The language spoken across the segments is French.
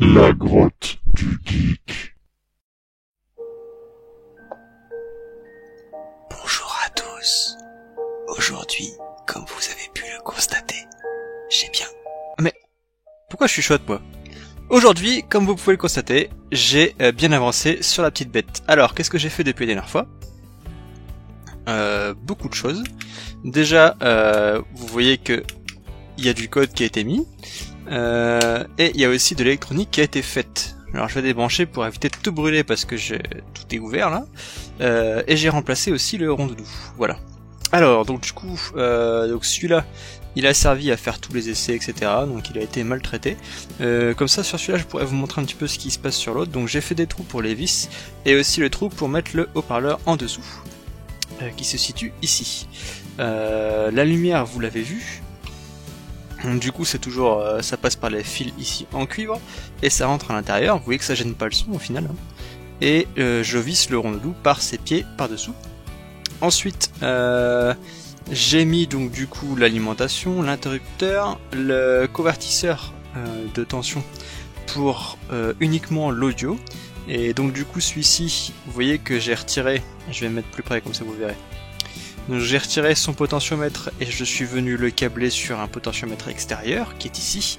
La grotte du geek. Bonjour à tous. Aujourd'hui, comme vous avez pu le constater, j'ai bien... Mais pourquoi je suis chouette moi? Aujourd'hui, comme vous pouvez le constater, j'ai bien avancé sur la petite bête. Alors, qu'est-ce que j'ai fait depuis la dernière fois? Beaucoup de choses. Déjà, vous voyez que il y a du code qui a été mis, et il y a aussi de l'électronique qui a été faite. Alors je vais débrancher pour éviter de tout brûler parce que tout est ouvert là, et j'ai remplacé aussi le rondoudou. Voilà. Alors donc du coup, donc celui-là, il a servi à faire tous les essais, etc. Donc il a été maltraité. Comme ça, sur celui-là, je pourrais vous montrer un petit peu ce qui se passe sur l'autre. Donc j'ai fait des trous pour les vis et aussi le trou pour mettre le haut-parleur en dessous, qui se situe ici. La lumière, vous l'avez vu. Du coup, c'est toujours, ça passe par les fils ici en cuivre et ça rentre à l'intérieur. Vous voyez que ça gêne pas le son au final. Hein. Et je visse le rondoudou par ses pieds par dessous. Ensuite, j'ai mis donc du coup l'alimentation, l'interrupteur, le convertisseur de tension pour uniquement l'audio. Et donc du coup celui-ci, vous voyez que j'ai retiré, je vais me mettre plus près comme ça vous verrez. Donc j'ai retiré son potentiomètre et je suis venu le câbler sur un potentiomètre extérieur qui est ici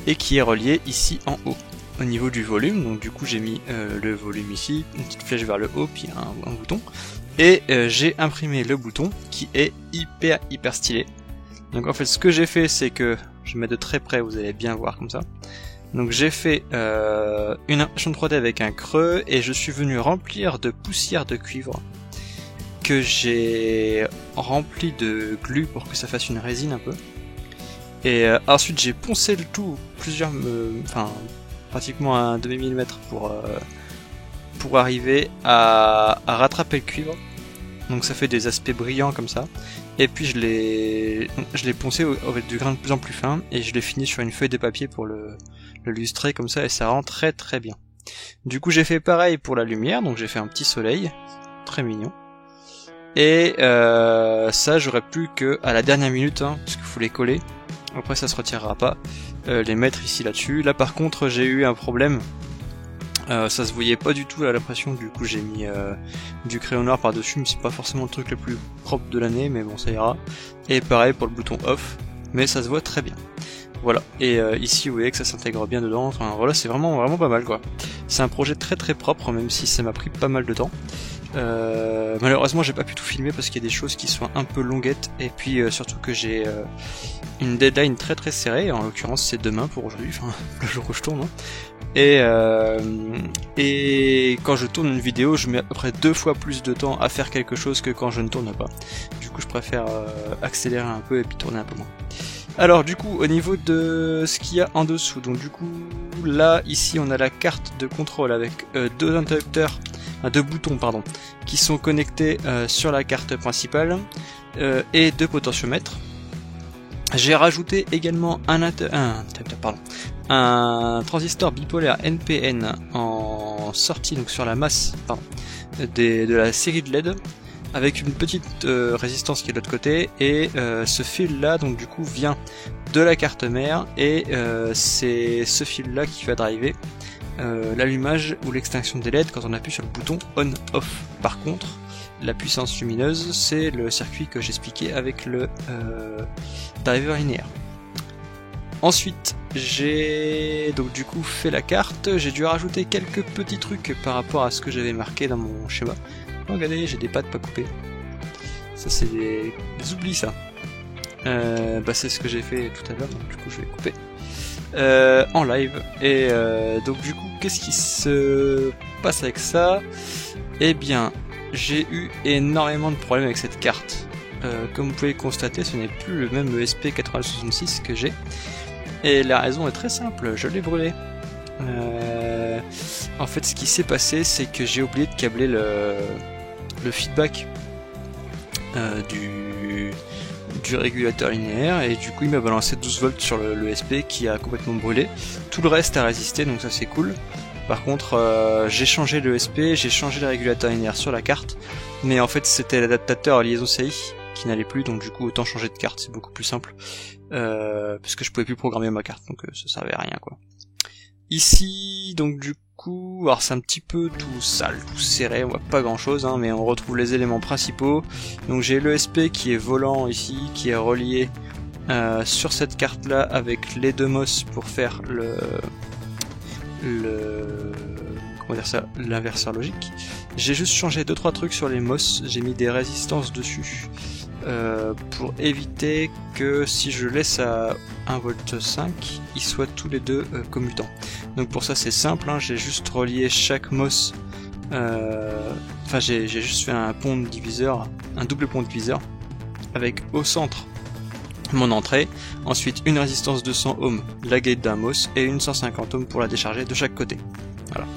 et qui est relié ici en haut au niveau du volume. Donc du coup j'ai mis le volume ici, une petite flèche vers le haut puis un bouton. Et j'ai imprimé le bouton qui est hyper stylé. Donc en fait ce que j'ai fait c'est que, je vais mettre de très près, vous allez bien voir comme ça. Donc j'ai fait une impression de 3D avec un creux et je suis venu remplir de poussière de cuivre que j'ai rempli de glu pour que ça fasse une résine un peu. Et ensuite j'ai poncé le tout pratiquement à un demi-millimètre pour arriver à rattraper le cuivre. Donc ça fait des aspects brillants comme ça. Et puis je l'ai poncé avec du grain de plus en plus fin et je l'ai fini sur une feuille de papier pour le lustrer comme ça et ça rend très bien. Du coup j'ai fait pareil pour la lumière, donc j'ai fait un petit soleil, très mignon. Et ça j'aurais plus que à la dernière minute, hein, parce qu'il faut les coller. Après ça se retirera pas. Les mettre ici là-dessus. Là par contre j'ai eu un problème. Ça se voyait pas du tout à la pression, du coup j'ai mis du crayon noir par dessus, mais c'est pas forcément le truc le plus propre de l'année, mais bon ça ira. Et pareil pour le bouton off, mais ça se voit très bien. Voilà, et ici vous voyez que ça s'intègre bien dedans, enfin voilà c'est vraiment pas mal quoi. C'est un projet très propre, même si ça m'a pris pas mal de temps. Malheureusement j'ai pas pu tout filmer parce qu'il y a des choses qui sont un peu longuettes, et puis surtout que j'ai une deadline très serrée, en l'occurrence c'est demain pour aujourd'hui, enfin le jour où je tourne. Hein. Et quand je tourne une vidéo, je mets à peu près 2 fois plus de temps à faire quelque chose que quand je ne tourne pas. Du coup je préfère accélérer un peu et puis tourner un peu moins. Alors du coup au niveau de ce qu'il y a en dessous, donc du coup là ici on a la carte de contrôle avec deux interrupteurs, deux boutons pardon, qui sont connectés sur la carte principale et deux potentiomètres. J'ai rajouté également un transistor bipolaire NPN en sortie, donc sur la masse de la série de LED, avec une petite résistance qui est de l'autre côté, et ce fil là donc du coup vient de la carte mère, et c'est ce fil là qui va driver l'allumage ou l'extinction des LED quand on appuie sur le bouton on-off. Par contre la puissance lumineuse c'est le circuit que j'expliquais avec le driver linéaire. Ensuite j'ai donc du coup fait la carte, j'ai dû rajouter quelques petits trucs par rapport à ce que j'avais marqué dans mon schéma. Regardez, j'ai des pattes pas coupées. Ça c'est des oublis ça. C'est ce que j'ai fait tout à l'heure, donc du coup je vais couper en live. Et donc du coup qu'est-ce qui se passe avec ça? Eh bien j'ai eu énormément de problèmes avec cette carte. Comme vous pouvez le constater, ce n'est plus le même ESP8066 que j'ai. Et la raison est très simple, je l'ai brûlé. En fait ce qui s'est passé c'est que j'ai oublié de câbler le feedback du régulateur linéaire, et du coup il m'a balancé 12 volts sur le SP qui a complètement brûlé. Tout le reste a résisté, donc ça c'est cool. Par contre j'ai changé le SP, j'ai changé le régulateur linéaire sur la carte, mais en fait c'était l'adaptateur liaison CI qui n'allait plus, donc du coup autant changer de carte, c'est beaucoup plus simple, parce que je pouvais plus programmer ma carte, donc ça servait à rien quoi. Ici, donc du coup, alors c'est un petit peu tout sale, tout serré, on voit pas grand chose, hein, mais on retrouve les éléments principaux. Donc j'ai l'ESP qui est volant ici, qui est relié sur cette carte là avec les deux MOS pour faire comment dire ça, l'inverseur logique. J'ai juste changé 2-3 trucs sur les MOS, j'ai mis des résistances dessus pour éviter que si je laisse à 1V5, ils soient tous les deux commutants. Donc pour ça c'est simple, hein, j'ai juste relié chaque MOS, enfin j'ai juste fait un pont de diviseur, un double pont de diviseur, avec au centre mon entrée, ensuite une résistance de 100 ohms, la gate d'un MOS, et une 150 ohms pour la décharger de chaque côté. Voilà.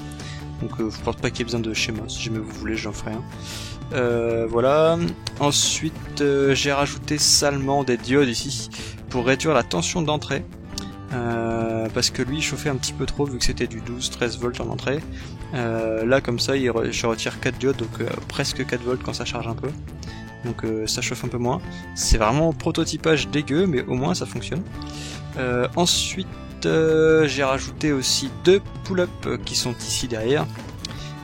Donc je pense pas qu'il y ait besoin de schéma, si jamais vous voulez j'en ferai un. Voilà. Ensuite j'ai rajouté salement des diodes ici pour réduire la tension d'entrée. Parce que lui il chauffait un petit peu trop vu que c'était du 12-13 volts en entrée. Là comme ça je retire 4 diodes, donc presque 4 volts quand ça charge un peu. Donc ça chauffe un peu moins. C'est vraiment prototypage dégueu, mais au moins ça fonctionne. Ensuite j'ai rajouté aussi 2 pull-up qui sont ici derrière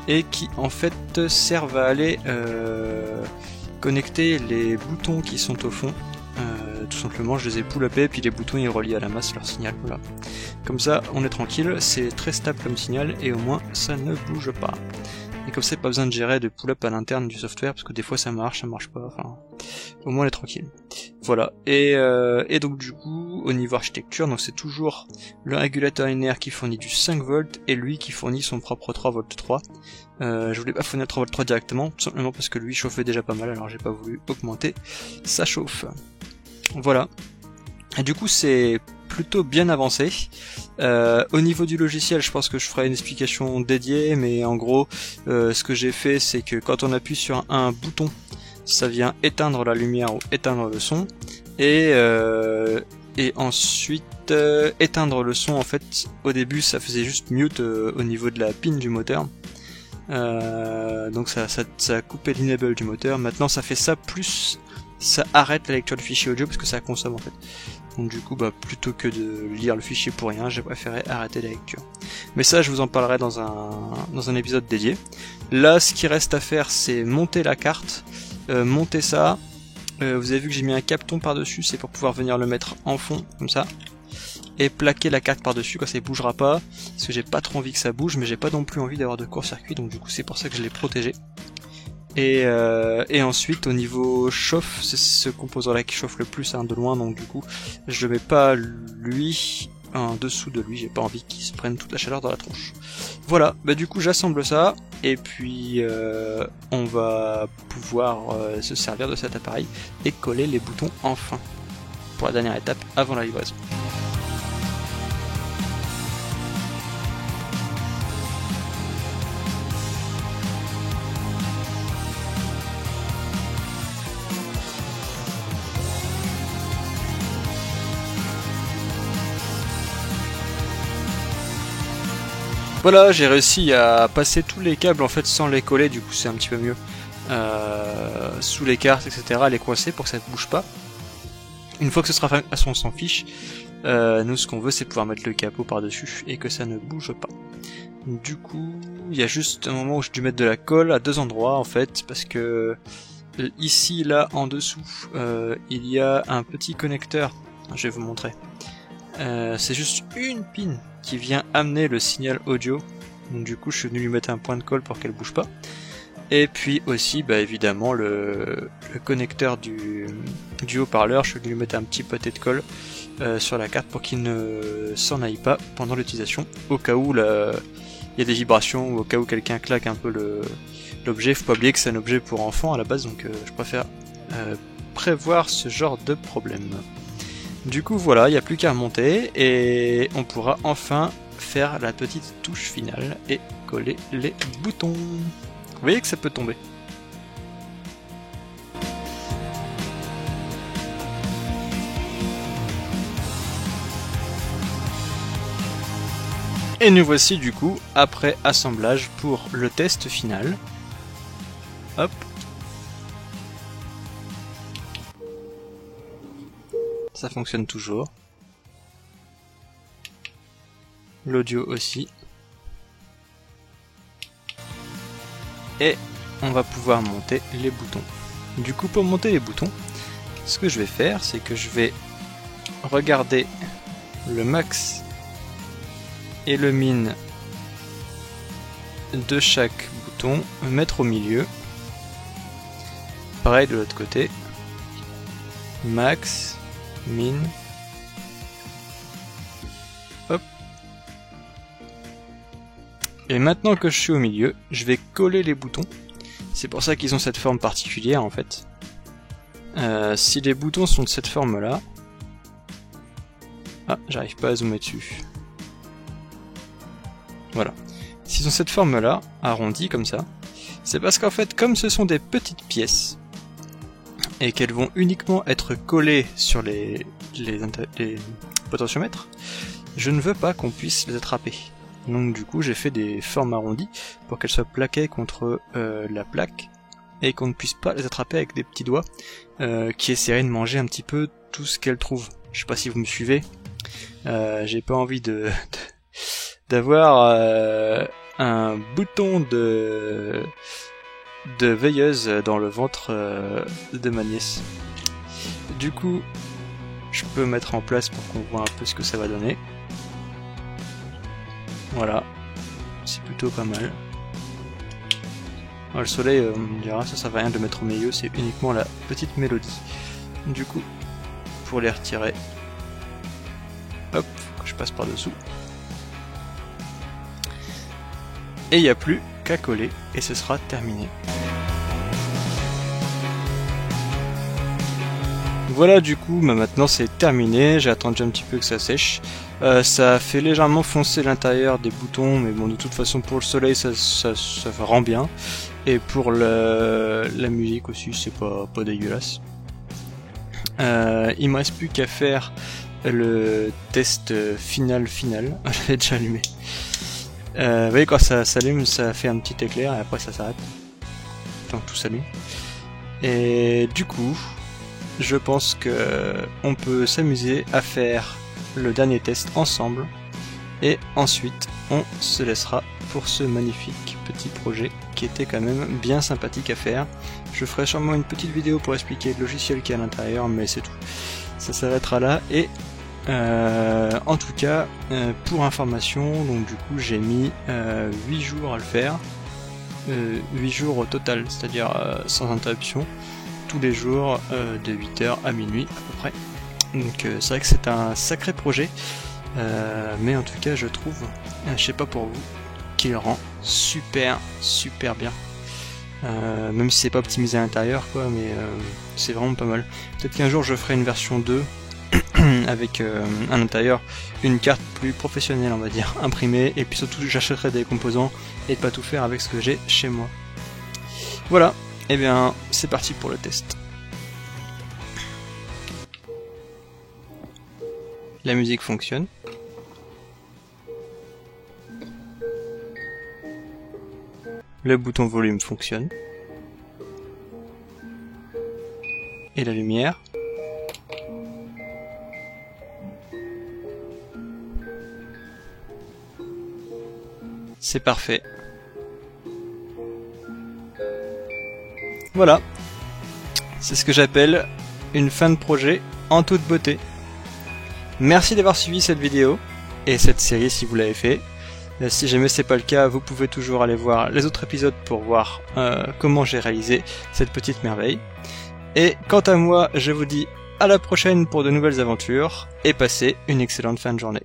et qui en fait servent à aller connecter les boutons qui sont au fond. Tout simplement je les ai pull-upés, puis les boutons ils relient à la masse leur signal. Voilà. Comme ça on est tranquille, c'est très stable comme signal et au moins ça ne bouge pas. Et comme ça, pas besoin de gérer de pull-up à l'interne du software, parce que des fois ça marche pas, enfin, au moins on est tranquille. Voilà. Et donc du coup, au niveau architecture, donc c'est toujours le régulateur linéaire qui fournit du 5 volts, et lui qui fournit son propre 3 volts 3. Je voulais pas fournir 3 volts 3 directement, tout simplement parce que lui chauffait déjà pas mal, alors j'ai pas voulu augmenter sa chauffe. Voilà. Et du coup c'est plutôt bien avancé. Au niveau du logiciel, je pense que je ferai une explication dédiée, mais en gros, ce que j'ai fait, c'est que quand on appuie sur un bouton, ça vient éteindre la lumière ou éteindre le son, et ensuite éteindre le son. En fait, au début, ça faisait juste mute au niveau de la pin du moteur. Donc ça a coupé l'enable du moteur. Maintenant, ça fait ça plus ça arrête la lecture du fichier audio parce que ça consomme en fait. Donc du coup, plutôt que de lire le fichier pour rien, j'ai préféré arrêter la lecture. Mais ça, je vous en parlerai dans un épisode dédié. Là, ce qui reste à faire, c'est monter la carte, monter ça. Vous avez vu que j'ai mis un capton par-dessus, c'est pour pouvoir venir le mettre en fond, comme ça. Et plaquer la carte par-dessus, quand ça ne bougera pas, parce que j'ai pas trop envie que ça bouge, mais j'ai pas non plus envie d'avoir de court-circuit, donc du coup c'est pour ça que je l'ai protégé. Et ensuite au niveau chauffe, c'est ce composant là qui chauffe le plus de loin, donc du coup je mets pas lui en dessous de lui, j'ai pas envie qu'il se prenne toute la chaleur dans la tronche. Voilà, du coup j'assemble ça et puis on va pouvoir se servir de cet appareil et coller les boutons enfin pour la dernière étape avant la livraison. Voilà, j'ai réussi à passer tous les câbles en fait sans les coller, du coup c'est un petit peu mieux. Sous les cartes, etc., les coincer pour que ça ne bouge pas. Une fois que ce sera fait, on s'en fiche. Nous ce qu'on veut c'est pouvoir mettre le capot par-dessus et que ça ne bouge pas. Du coup, il y a juste un moment où j'ai dû mettre de la colle à 2 endroits en fait, parce que ici, là, en dessous, il y a un petit connecteur. Je vais vous montrer. C'est juste une pin qui vient amener le signal audio. Donc du coup je suis venu lui mettre un point de colle pour qu'elle bouge pas. Et puis aussi évidemment le connecteur du haut-parleur, je suis venu lui mettre un petit pâté de colle sur la carte pour qu'il ne s'en aille pas pendant l'utilisation, au cas où il y a des vibrations ou au cas où quelqu'un claque un peu l'objet. Faut pas oublier que c'est un objet pour enfants à la base, donc je préfère prévoir ce genre de problème. Du coup voilà, il n'y a plus qu'à remonter et on pourra enfin faire la petite touche finale et coller les boutons. Vous voyez que ça peut tomber. Et nous voici du coup après assemblage pour le test final. Hop. Ça fonctionne toujours. l'audio aussi. Et on va pouvoir monter les boutons. Du coup, pour monter les boutons, ce que je vais faire, c'est que je vais regarder le max et le min de chaque bouton, mettre au milieu. Pareil de l'autre côté. Max, min. Hop. Et maintenant que je suis au milieu, je vais coller les boutons. C'est pour ça qu'ils ont cette forme particulière en fait. Si les boutons sont de cette forme là... Ah, j'arrive pas à zoomer dessus. Voilà. S'ils ont cette forme là, arrondie comme ça, c'est parce qu'en fait, comme ce sont des petites pièces, et qu'elles vont uniquement être collées sur les potentiomètres, je ne veux pas qu'on puisse les attraper. Donc du coup j'ai fait des formes arrondies pour qu'elles soient plaquées contre la plaque et qu'on ne puisse pas les attraper avec des petits doigts qui essaieraient de manger un petit peu tout ce qu'elles trouvent. Je sais pas si vous me suivez. J'ai pas envie d'avoir un bouton de veilleuse dans le ventre de ma nièce. Du coup je peux mettre en place pour qu'on voit un peu ce que ça va donner. Voilà, c'est plutôt pas mal. Alors, le soleil, on me dira, ça sert à rien de mettre au milieu, c'est uniquement la petite mélodie. Du coup, pour les retirer, hop, faut que je passe par dessous. Et il n'y a plus qu'à coller, et ce sera terminé. Voilà, du coup, maintenant c'est terminé, j'ai attendu un petit peu que ça sèche. Ça fait légèrement foncer l'intérieur des boutons, mais bon, de toute façon pour le soleil ça rend bien. Et pour la musique aussi, c'est pas dégueulasse. Il me reste plus qu'à faire le test final. Je l'ai déjà allumé. Vous voyez, quand ça s'allume, ça fait un petit éclair et après ça s'arrête. Donc tout s'allume. Et du coup, je pense que on peut s'amuser à faire le dernier test ensemble et ensuite on se laissera pour ce magnifique petit projet qui était quand même bien sympathique à faire. Je ferai sûrement une petite vidéo pour expliquer le logiciel qui est à l'intérieur, mais c'est tout. Ça s'arrêtera là et en tout cas pour information, donc du coup j'ai mis 8 jours à le faire, 8 jours au total, c'est-à-dire sans interruption, tous les jours de 8h à minuit à peu près. Donc c'est vrai que c'est un sacré projet, mais en tout cas je trouve, je sais pas pour vous, qu'il rend super bien. Même si c'est pas optimisé à l'intérieur quoi, mais c'est vraiment pas mal. Peut-être qu'un jour je ferai une version 2 avec à l'intérieur une carte plus professionnelle on va dire, imprimée, et puis surtout j'achèterai des composants et de pas tout faire avec ce que j'ai chez moi. Voilà, et bien c'est parti pour le test. La musique fonctionne. Le bouton volume fonctionne. Et la lumière. C'est parfait. Voilà. C'est ce que j'appelle une fin de projet en toute beauté. Merci d'avoir suivi cette vidéo et cette série si vous l'avez fait. Si jamais c'est pas le cas, vous pouvez toujours aller voir les autres épisodes pour voir comment j'ai réalisé cette petite merveille. Et quant à moi, je vous dis à la prochaine pour de nouvelles aventures et passez une excellente fin de journée.